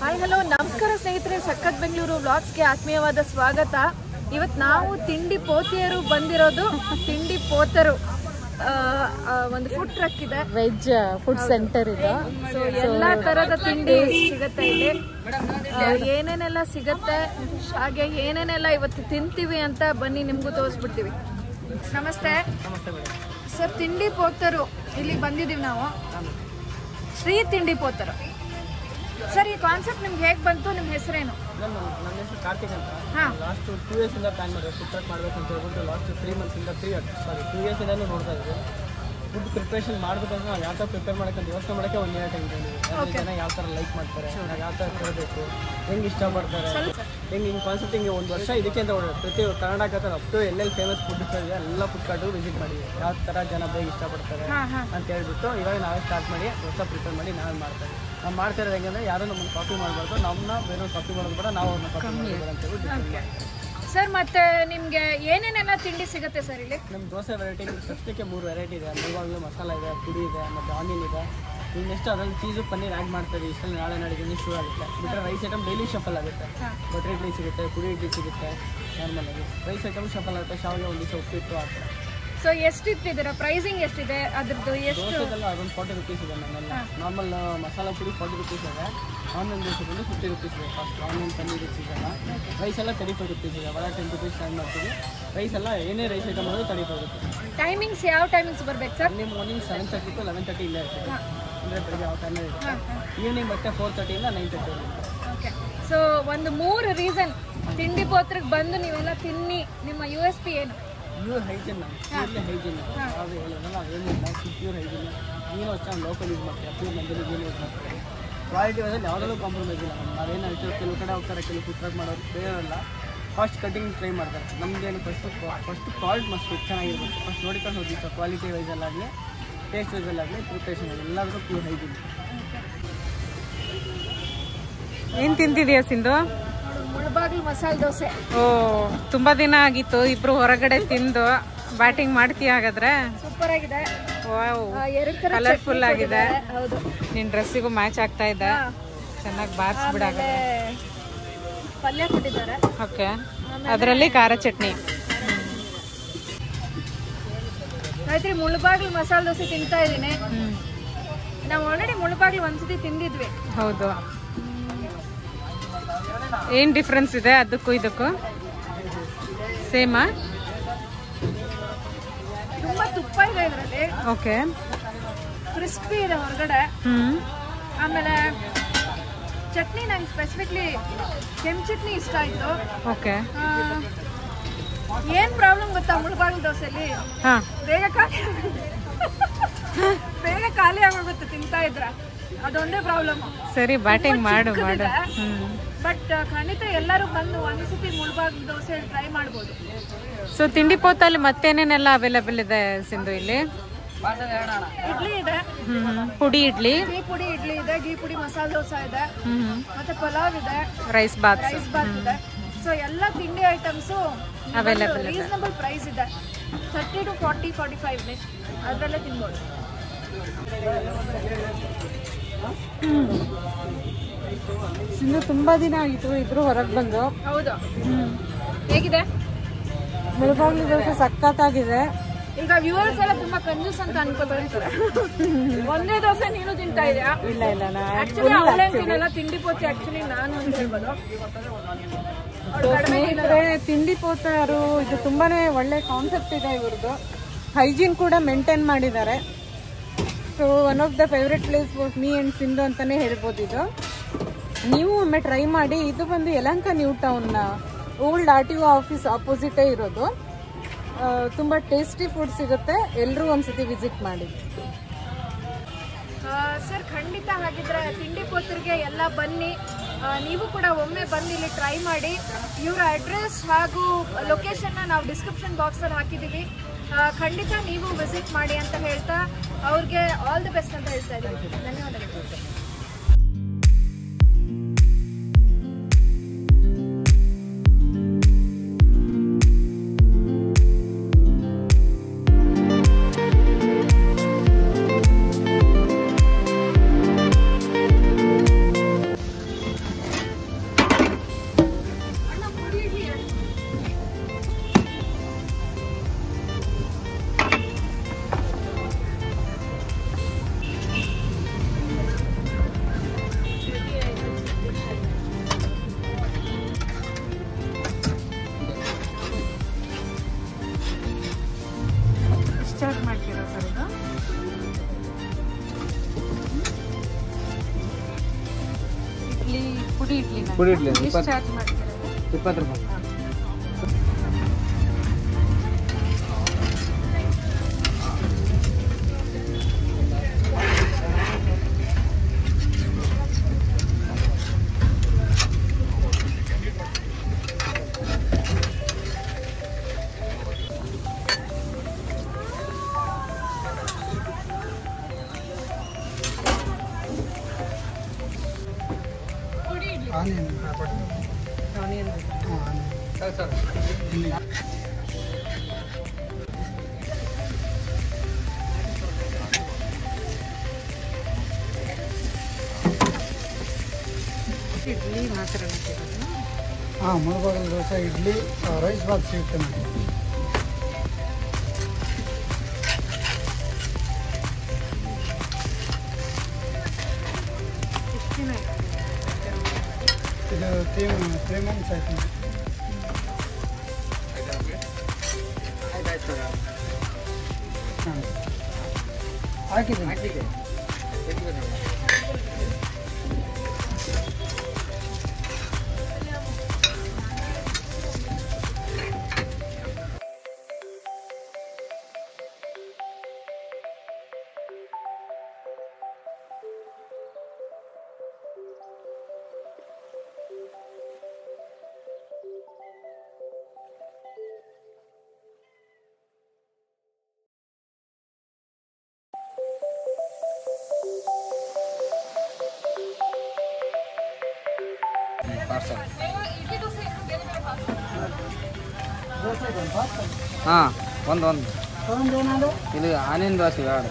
Hi hello ನಮಸ್ಕಾರ ಸ್ನೇಹಿತರೆ, ಸಖತ್ ಬೆಂಗಳೂರು ವ್ಲಾಗ್ಸ್ಗೆ ಆತ್ಮೀಯವಾದ ಸ್ವಾಗತ. ಇವತ್ತು ನಾವು ತಿಂಡಿ ಪೋತಿಯರು ಬಂದಿರೋದು. ತಿಂಡಿ ಪೋತರು ಒಂದು ಫುಡ್ ಟ್ರಕ್ ಇದೆ, ವೆಜ್ ಫುಡ್ ಸೆಂಟರ್ ಇದೆ. ಸೊ ಎಲ್ಲಾ ತರದ ತಿಂಡಿ ಸಿಗುತ್ತೆ ಇಲ್ಲಿ. ಏನೇನೆಲ್ಲ ಸಿಗುತ್ತೆ ಹಾಗೆ ಏನೇನೆಲ್ಲ ಇವತ್ತು ತಿಂತೀವಿ ಅಂತ ಬನ್ನಿ ನಿಮ್ಗೂ ತೋರಿಸ್ಬಿಡ್ತೀವಿ. ನಮಸ್ತೆ ಸರ್, ತಿಂಡಿ ಪೋತರು ಇಲ್ಲಿಗೆ ಬಂದಿದ್ದೀವಿ ನಾವು. ಶ್ರೀ ತಿಂಡಿಪೋತರು ಸರ್, ಈ ಕಾನ್ಸೆಪ್ಟ್ ನಿಮ್ಗೆ ಹೇಗೆ ಬಂತು? ನಿಮ್ಮ ಹೆಸರೇನು? ನನ್ನ ಹೆಸರು ಕಾರ್ತಿಕ್ ಅಂತ. ಲಾಸ್ಟ್ 2 years ಇಂದ ಪ್ಲಾನ್ ಮಾಡಿದೆ ಫುಡ್ ಟ್ರಕ್ ಮಾಡಬೇಕು ಅಂತ ಹೇಳ್ಬಿಟ್ಟು. ಲಾಸ್ಟ್ 3 months ಇಂದ 2 years ಇಂದಲೂ ನೋಡ್ತಾ ಇದ್ದೆ. ಫುಡ್ ಪ್ರಿಪ್ರೇಷನ್ ಮಾಡಬೇಕಂದ್ರೆ ನಾವು ಯಾವ ಥರ ಪ್ರಿಪೇರ್ ಮಾಡೋಕ್ಕಂತ ಯೋಚನೆ ಮಾಡೋಕ್ಕೆ 1 year ಟೈಮ್ ಬಂದಿದೆ. ಜನ ಯಾವ ಥರ ಲೈಕ್ ಮಾಡ್ತಾರೆ, ನಾವು ಯಾವ ಥರ ಕೊಡಬೇಕು, ಹೆಂಗೆ ಇಷ್ಟಪಡ್ತಾರೆ, ಹಿಂಗೆ ಕಾನ್ಸೆಪ್ಟ್ ಹಿಂಗೆ 1 ವರ್ಷ ಇದಕ್ಕೆ ಅಂತ ಹೊಡೆದು ಪ್ರತಿ ಕರ್ನಾಟಕದ ಅಪ್ ಟು ಎಲ್ಲೆಲ್ಲಿ ಫೇಮಸ್ ಫುಡ್ ಇದೆ ಎಲ್ಲ ಫುಡ್ ಕಾರ್ಟು ವಿಸಿಟ್ ಮಾಡಿದ್ವಿ. ಯಾವ ಥರ ಜನ ಬೇಗ ಇಷ್ಟಪಡ್ತಾರೆ ಅಂತ ಹೇಳ್ಬಿಟ್ಟು ಇವಾಗ ನಾವೇ ಸ್ಟಾರ್ಟ್ ಮಾಡಿ ಹೊಸ ಪ್ರಿಪೇರ್ ಮಾಡಿ ನಾವೇ ಮಾಡ್ತಾರೆ. ನಾವು ಮಾಡ್ತಾ ಇರೋದು ಹೆಂಗಂದ್ರೆ ಯಾರು ನಮ್ಮನ್ನು ಕಾಪಿ ಮಾಡಬಾರ್ದು, ನಮ್ಮನ್ನ ಬೇರೆಯವ್ರು ಕಾಪಿ ಮಾಡೋದು ಕೂಡ ನಾವು ಅವ್ರನ್ನ ಕಾಪಿ ಮಾಡಬಾರ್ದು ಅಂತ ಹೇಳ್ಬಿಟ್ಟು. ಸರ್, ಮತ್ತೆ ನಿಮಗೆ ಏನೇನೆಲ್ಲ ತಿಂಡಿ ಸಿಗುತ್ತೆ ಸರ್ ಇಲ್ಲಿ? ನಮ್ಮ ದೋಸೆ ವೆರೈಟಿ ಫಸ್ಟಿಗೆ 3 ವೆರೈಟಿ ಇದೆ. ಮುಳಬಾಗಿಲು ಮಸಾಲ ಇದೆ, ಪುಡಿ ಇದೆ, ಮತ್ತು ಆನಿಯನ್ ಇದೆ. ಈಗ ನೆಕ್ಸ್ಟ್ ಅದರಲ್ಲಿ ಚೀಸು ಪನ್ನೀರ್ ಆ್ಯಡ್ ಮಾಡ್ತೀವಿ. ಇಷ್ಟಲ್ಲಿ ನಾಳೆ ನಾಳೆಗೆ ಶುರು ಆಗುತ್ತೆ. ಬಿಟ್ಟರೆ ರೈಸ್ ಐಟಮ್ ಡೈಲಿ ಶಫಲ್ ಆಗುತ್ತೆ. ಬಟರ್ ಇಡ್ಲಿ ಸಿಗುತ್ತೆ, ಪುಡಿ ಇಡ್ಲಿ ಸಿಗುತ್ತೆ. ನಾರ್ಮಲಾಗಿ ರೈಸ್ ಐಟಮ್ ಶಫಲ್ ಆಗುತ್ತೆ. ಶಾವಿಗೆ ಒಂದು ದಿವಸ ಉಪ್ಪಿಟ್ಟು ಆ ಥರ. ಸೊ ಎಷ್ಟು ಇಟ್ಟಿದ್ದೀರಾ? ಪ್ರೈಸಿಂಗ್ ಎಷ್ಟಿದೆ ಅದ್ರದ್ದು? ಎಷ್ಟು ದೋಸೆದೆಲ್ಲ ಅದೊಂದು 40 rupees ಇದೆ. ನನ್ನೆಲ್ಲ ನಾರ್ಮಲ್ ಮಸಾಲ ಪುಡಿ 40 rupees ಇದೆ. ಆನಿಯನ್ ದೋಸೆ ಬಂದು 50 rupees ಇದೆ. ಫಸ್ಟ್ ಆನಿಯನ್ ಪನ್ನೀರ್ ಸಿಗಲ್ಲ. ರೈಸ್ ಎಲ್ಲ 35 rupees ಇದೆ. ವಡ 10 rupees ಸ್ಟ್ಯಾಂಡ್ ಮಾಡ್ತೀವಿ. ರೈಸ್ ಎಲ್ಲ ಏನೇ ರೈಸ್ ಐಟಮ್ ಮಾಡೋದು 35 rupees. ಟೈಮಿಂಗ್ಸ್ ಯಾವ ಟೈಮಿಂಗ್ಸ್ ಬರ್ಬೇಕು ಸರ್? ನಿಮ್ಮ ಮಾರ್ನಿಂಗ್ 7:30 to 11:30 ಇಲ್ಲೇ ಇರ್ತದೆ. ಅಂದರೆ ಬೆಳಗ್ಗೆ ಯಾವ ಟೈಮೇ ಇರುತ್ತೆ. ಈವ್ನಿಂಗ್ ಮತ್ತೆ 4:30 ಇಂದ 9:30 ಇರುತ್ತೆ. ಓಕೆ. ಸೊ ಒಂದು 3 ರೀಸನ್ ತಿಂಡಿ ಪೋತ್ರಕ್ಕೆ ಬಂದು ನೀವೆಲ್ಲ ತಿನ್ನಿ. ನಿಮ್ಮ USP ಏನು? Pure hygiene. ಪ್ಯೂರ್ಲಿ ಹೈಜಿನ್ ಯಾವುದು ಹೇಳೋದಲ್ಲ, ಅದೇನಿಲ್ಲ. Pure hygiene. ನೀನು ಅಷ್ಟೇ ಲೋಕಲ್ ಯೂಸ್ ಮಾಡ್ತೀವಿ. ಪ್ಯೂರ್ ನಂದಿನಿ ಏನು ಯೂಸ್ ಮಾಡ್ತೀವಿ. ಕ್ವಾಲಿಟಿ ವೈಸಲ್ಲಿ ಯಾವುದಲ್ಲೂ ಕಾಂಪ್ರಮೈಸ್ ಇಲ್ಲ. ನಾವೇನು ಹೇಳ್ತೀವಿ, ಕೆಲವು ಕಡೆ ಹೋಗ್ತಾರೆ, ಕೆಲವು ಫುಡ್ ಟ್ರಕ್ ಮಾಡೋರು ಬೇರೆಲ್ಲ ಫಾಸ್ಟ್ ಕಟಿಂಗ್ ಟ್ರೈ ಮಾಡ್ತಾರೆ. ನಮಗೇನು ಫಸ್ಟ್ ಕ್ವಾಲಿಟಿ ಮಸ್ಟ್ ಚೆನ್ನಾಗಿರ್ಬೇಕು. ಫಸ್ಟ್ ನೋಡಿಕೊಂಡು ಹೋಗಿತ್ತು. ಕ್ವಾಲಿಟಿ ವೈಸಲ್ಲಾಗಲಿ, ಟೇಸ್ಟ್ ವೈಸಲ್ಲಾಗಲಿ, ಪ್ರಿಪ್ರೇಷನ್ ಎಲ್ಲಾದರೂ ಪ್ಯೂರ್ ಹೈಜಿನ್. ಏನ್ ತಿಂತಿದೀಯ ಸಿಂಧು? ಮುಳಬಾಗಿಲು ಮಸಾಲೆ ದೋಸೆ. ಓ, ತುಂಬಾ ದಿನ ಆಗಿತ್ತು ಇಬ್ರು ಹೊರಗಡೆ ತಿಂದು. ಬ್ಯಾಟಿಂಗ್ ಮಾಡ್ತೀಯ ಹಾಗಾದ್ರೆ? ಸೂಪರ್ ಆಗಿದೆ. ಕಲರ್ಫುಲ್ ಆಗಿದೆ. ಹೌದು, ನಿನ್ ಡ್ರೆಸ್ಸಿಗೂ ಮ್ಯಾಚ್ ಆಗ್ತಾ ಇದೆ. ಚೆನ್ನಾಗಿ ಬಾರಿಸ್ಬಿಡ. ಪಲ್ಯ ಕೊಟ್ಟಿದ್ದಾರೆ. ಓಕೆ, ಅದರಲ್ಲಿ ಖಾರ ಚಟ್ನಿ. ಆಯ್ತ್ರಿ, ಮುಳಬಾಗಿಲು ಮಸಾಲೆ ದೋಸೆ ತಿಂತಾ ಇದೀನಿ. ನಾವು ಆಲ್ರೆಡಿ ಮುಳಬಾಗಿಲು ಒಂದ್ಸತಿ ತಿಂದಿದ್ವಿ. ಹೌದು. ಏನ್ ಡಿಫ್ರೆನ್ಸ್ ಇದೆ ಅದಕ್ಕೂ ಇದಕ್ಕೂ? ಸೇಮಾ? ತುಂಬಾ ತುಪ್ಪ ಇದೆ ಇದರಲ್ಲಿ. ಓಕೆ. ಕ್ರಿಸ್ಪಿ ಇದೆ ಹೊರಗಡೆ. ಆಮೇಲೆ ಚಟ್ನಿ ನಂಗೆ ಸ್ಪೆಸಿಫಿಕ್ಲಿ ಕೆಂಪು ಚಟ್ನಿ ಇಷ್ಟ ಆಯ್ತು. ಓಕೆ. ಏನ್ ಪ್ರಾಬ್ಲಮ್ ಗೊತ್ತಾ ಮುಳಬಾಗಿಲು ದೋಸೆಲಿ? ಬೇಗ ಖಾಲಿ ಆಗೋಗುತ್ತೆ ತಿಂತಾ ಇದ್ರ. ಅದೊಂದೇ ಪ್ರಾಬ್ಲಮ್. ಸರಿ, ಬ್ಯಾಟಿಂಗ್ ಮಾಡು. ಬಟ್ ಖಂಡಿತ ಎಲ್ಲರೂ ಬಂದು ಒಂದ್ಸತಿ ಮುಳಬಾಗಿಲು ದೋಸೆ ಟ್ರೈ ಮಾಡ್ಬೋದು. ಸೊ ತಿಂಡಿ ಪೋತಲ್ಲಿ ಮತ್ತೇನೇನೆಲ್ಲ ಅವೈಲೇಬಲ್ ಇದೆ ಸಿಂಧು ಇಲ್ಲಿ? ಇಡ್ಲಿ ಇದೆ, ಪುಡಿ ಇಡ್ಲಿ, ಘೀ ಪುಡಿ ಇಡ್ಲಿ ಇದೆ, ಘೀ ಪುಡಿ ಮಸಾಲೆ ದೋಸೆ ಇದೆ, ಮತ್ತೆ ಪಲಾವ್ ಇದೆ, ರೈಸ್ ಬಾತ್ ಇದೆ. ಸೊ ಎಲ್ಲ ತಿಂಡಿ ಐಟಮ್ಸ್ ಅವೈಲೇಬಲ್ ಇದೆ. ರೀಸನಬಲ್ ಪ್ರೈಸ್ ಇದೆ. 30 to 40, 45 ಅದರಲ್ಲೇ ತಿನ್ಬೋದು. ಇನ್ನು ತುಂಬಾ ದಿನ ಆಗಿತ್ತು ಇಬ್ರು ಹೊರಗೆ ಬಂದು. ಹೌದು. ಹೇಗಿದೆ ಮುಳಬಾಗಿಲು ದೋಸೆ? ಸಖತ್ತಾಗಿದೆ. ಈಗ ವ್ಯೂವರ್ಸ್ ಎಲ್ಲ ತುಂಬಾ ಕಂಜೂಸ್ ಅಂತ ಅನ್ಕೋತಾರೆ. ಒಂದೇ ದೋಸೆ ನೀನು ತಿಂತಾ ಇದೆಯಾ? ಇಲ್ಲ ಇಲ್ಲ, ಆಕ್ಚುಲಿ ಅವಳೇ ತಿನ್ನಲ್ಲ, ತಿಂಡಿ ಪೋತಿ ಆಕ್ಚುಲಿ ನಾನು ಅಂತ ಹೇಳ್ಬೋದು. ಸ್ನೇಹಿತರೆ, ತಿಂಡಿ ಪೋತರು ಇದು ತುಂಬಾನೇ ಒಳ್ಳೆ ಕಾನ್ಸೆಪ್ಟ್ ಇದೆ ಇವ್ರದ್ದು. ಹೈಜೀನ್ ಕೂಡ ಮೇಂಟೈನ್ ಮಾಡಿದ್ದಾರೆ. So one of the favourite place was me and Sindhu ಅಂತಾನೆ ಹೇಳ್ಬೋದು. ಇದು ನೀವು ಒಮ್ಮೆ ಟ್ರೈ ಮಾಡಿ. ಇದು ಬಂದು Yelahanka new town old RTO office ಆಪೋಸಿಟೇ ಇರೋದು. ತುಂಬ ಟೇಸ್ಟಿ ಫುಡ್ ಸಿಗುತ್ತೆ. ಎಲ್ಲರೂ ಒಂದ್ಸತಿ ವಿಸಿಟ್ ಮಾಡಿ ಸರ್. ಖಂಡಿತ ಹಾಗಿದ್ರೆ ತಿಂಡಿ ಪೋತರಿಗೆ ಎಲ್ಲ ಬನ್ನಿ. ನೀವು ಕೂಡ ಒಮ್ಮೆ ಬಂದು ಇಲ್ಲಿ ಟ್ರೈ ಮಾಡಿ. ಇವರ ಅಡ್ರೆಸ್ ಹಾಗೂ ಲೊಕೇಶನ್ನ ನಾವು ಡಿಸ್ಕ್ರಿಪ್ಷನ್ ಬಾಕ್ಸಲ್ಲಿ ಹಾಕಿದ್ದೀವಿ. ಖಂಡಿತ ನೀವು ವಿಸಿಟ್ ಮಾಡಿ ಅಂತ ಹೇಳ್ತಾ ಅವ್ರಿಗೆ ಆಲ್ ದಿ ಬೆಸ್ಟ್ ಅಂತ ಹೇಳ್ತಾ ಇದ್ದೀವಿ. ಧನ್ಯವಾದಗಳು. ಪುಡಿ ಇಡ್ಲಿ ಪುಡಿ ಇಡ್ಲಿ ಚಾರ್ಜ್ ಮಾಡ್ತೀರಾ? 20 ರೂಪಾಯಿ. ಇಡ್ಲಿ ಮಾತ್ರ ಮುಳಬಾಗಲ್ ದೋಸೆ ಇಡ್ಲಿ ರೈಸ್ಬಾತ್ ಸಿಗುತ್ತೆ ನೋಡಿ. ಇದು 3 months ಆಯ್ತು. ಹಾಕಿದ್ದೀನಿ. ಹಾಂ ಒಂದು ಇದು ಆನಿಯನ್ ದೋಸೆ ಎರಡು.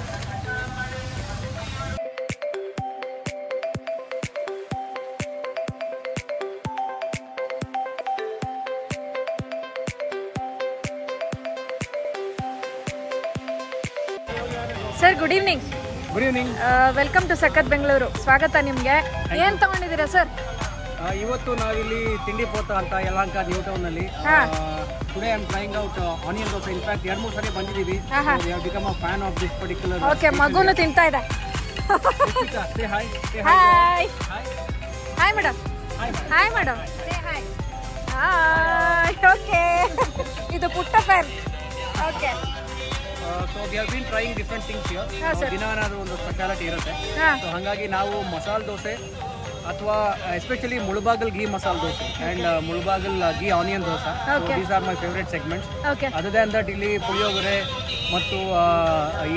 Sir good evening. Good evening. Welcome to ಸಖತ್ ಬೆಂಗಳೂರು. ಸ್ವಾಗತ ನಿಮಗೆ. ಏನು ತಗೊಂಡಿದ್ದೀರಾ ಸರ್? ಇವತ್ತು ನಾವಿಲ್ಲಿ ತಿಂಡಿಪೋತ ಅಂತ ಯಲಹಂಕ ನ್ಯೂ ಟೌನ್ ನಲ್ಲಿ today I am trying out onion dosa. In fact 2-3 ಸರಿ ಬಂದಿದ್ದೀವಿ. We have become a fan of this particular. Okay, ಮಗುನು ತಿಂತಾ ಇದೆ. Say hi. Hi hi madam. Hi madam. Hi. Okay, ಇದು ಪುಟ್ಟ fan. Okay. So we have been trying different things here. ದಿನ ಏನಾದರೂ ಒಂದು ಸ್ಪೆಷಾಲಿಟಿ ಇರುತ್ತೆ. ಸೊ ಹಾಗಾಗಿ ನಾವು ಮಸಾಲೆ ದೋಸೆ ಅಥವಾ especially Mulbagal ghee masala dosa and Mulbagal ghee onion dosa. These are my favourite segments. Other than that ಇಲ್ಲಿ ಪುಳಿಯೋಗರೆ ಮತ್ತು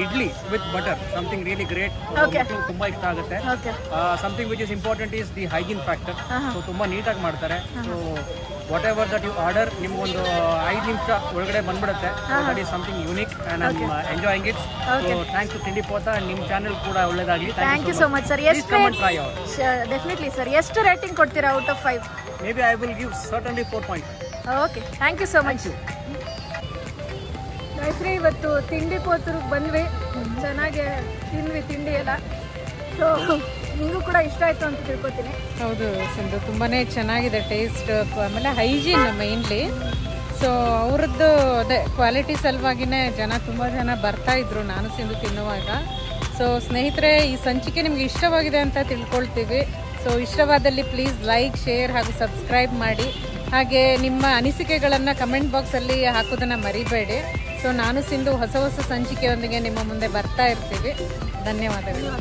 idli with butter, something really great. ತುಂಬ ಇಷ್ಟ ಆಗುತ್ತೆ. Something which is important is the hygiene factor. So ತುಂಬ ನೀಟಾಗಿ ಮಾಡ್ತಾರೆ. So whatever that you order ನಿಮ್ಗೊಂದು 5 ನಿಮಿಷ ಒಳಗಡೆ ಬಂದ್ಬಿಡುತ್ತೆ. That is something unique and I am enjoying it. So thanks to Tindipota. ನಿಮ್ಮ ಚಾನಲ್ ಕೂಡ ಒಳ್ಳೆದಾಗಲಿ. Thank you so much sir. Definitely sir. ಎಷ್ಟು ರೇಟಿಂಗ್ ಕೊಡ್ತೀರಾ out of 5? Maybe I will give certainly 4. Okay, thank you so much. Gayatri, ಇವತ್ತು ತಿಂಡಿಪೋತರಿಗೆ ಬಂದ್ವಿ. ಚೆನ್ನಾಗಿ ತಿಂದ್ವಿ ತಿಂಡಿ ಎಲ್ಲ. ಸೊ ನಿಮಗೂ ಕೂಡ ಇಷ್ಟ ಆಯಿತು ಅಂತ ತಿಳ್ಕೊತೀನಿ. ಹೌದು ಸಿಂಧು, ತುಂಬಾ ಚೆನ್ನಾಗಿದೆ ಟೇಸ್ಟ್. ಆಮೇಲೆ ಹೈಜೀನ್ ಮೈನ್ಲಿ. ಸೊ ಅವ್ರದ್ದು ಅದೇ ಕ್ವಾಲಿಟಿ ಸಲುವಾಗಿನೇ ತುಂಬ ಜನ ಬರ್ತಾ ಇದ್ರು ನಾನು ಸಿಂಧು ತಿನ್ನುವಾಗ. ಸೊ ಸ್ನೇಹಿತರೆ, ಈ ಸಂಚಿಕೆ ನಿಮ್ಗೆ ಇಷ್ಟವಾಗಿದೆ ಅಂತ ತಿಳ್ಕೊಳ್ತೀವಿ. ಸೊ ಇಷ್ಟವಾದಲ್ಲಿ ಪ್ಲೀಸ್ ಲೈಕ್, ಶೇರ್ ಹಾಗೂ ಸಬ್ಸ್ಕ್ರೈಬ್ ಮಾಡಿ. ಹಾಗೆ ನಿಮ್ಮ ಅನಿಸಿಕೆಗಳನ್ನು ಕಮೆಂಟ್ ಬಾಕ್ಸಲ್ಲಿ ಹಾಕೋದನ್ನು ಮರಿಬೇಡಿ. ಸೊ ನಾನು ಸಿಂಧು ಹೊಸ ಸಂಚಿಕೆಯೊಂದಿಗೆ ನಿಮ್ಮ ಮುಂದೆ ಬರ್ತಾ ಇರ್ತೀವಿ. ಧನ್ಯವಾದಗಳು.